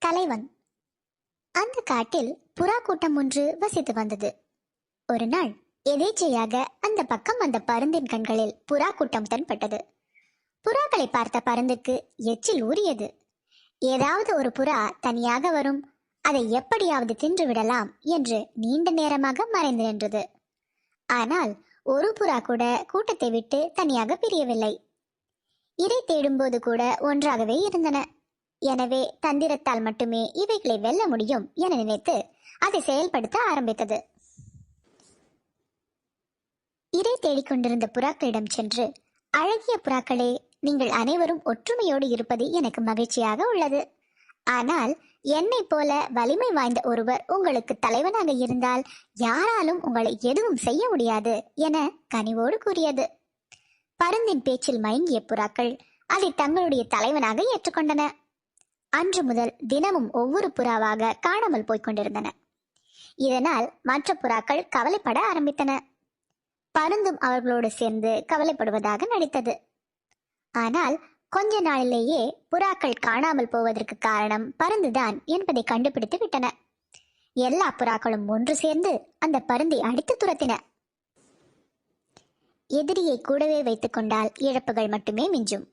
தலைவன். அந்த காட்டில் புறா கூட்டம் ஒன்று வசித்து வந்தது. ஒரு நாள் எதேச்சையாக அந்த பக்கம் அந்த பருந்தின் கண்களில் புறா கூட்டம் தென்பட்டது. புறாக்களை பார்த்த பருந்துக்கு எச்சில் ஊறியது. ஏதாவது ஒரு புறா தனியாக வரும், அதை எப்படியாவது தின்று விடலாம் என்று நீண்ட நேரமாக மறைந்து நின்றது. ஆனால் ஒரு புறா கூட கூட்டத்தை விட்டு தனியாக பிரியவில்லை. இரை தேடும்போது கூட ஒன்றாகவே இருந்தன. எனவே தந்திரத்தால் மட்டுமே இவைகளை வெல்ல முடியும் என நினைத்து அதை செயல்படுத்த ஆரம்பித்தது. இரை தேடிக்கொண்டிருந்த புறாக்களிடம் சென்று, அழகிய புறாக்களே, நீங்கள் அனைவரும் ஒற்றுமையோடு இருப்பது எனக்கு மகிழ்ச்சியாக உள்ளது. ஆனால் என்னை போல வலிமை வாய்ந்த ஒருவர் உங்களுக்கு தலைவனாக இருந்தால் யாராலும் உங்களை எதுவும் செய்ய முடியாது என கனிவோடு கூறியது. பருந்தின் பேச்சில் மயங்கிய புறாக்கள் அதை தங்களுடைய தலைவனாக ஏற்றுக்கொண்டன. அன்று முதல் தினமும் ஒவ்வொரு புறாவாக காணாமல் போய்கொண்டிருந்தன. இதனால் மற்ற புறாக்கள் கவலைப்பட ஆரம்பித்தன. பருந்தும் அவர்களோடு சேர்ந்து கவலைப்படுவதாக நடித்தது. ஆனால் கொஞ்ச நாளிலேயே புறாக்கள் காணாமல் போவதற்கு காரணம் பருந்துதான் என்பதை கண்டுபிடித்து விட்டன. எல்லா புறாக்களும் ஒன்று சேர்ந்து அந்த பருந்தை அடித்து துரத்தின. எதிரியை கூடவே வைத்துக் கொண்டால் இழப்புகள் மட்டுமே மிஞ்சும்.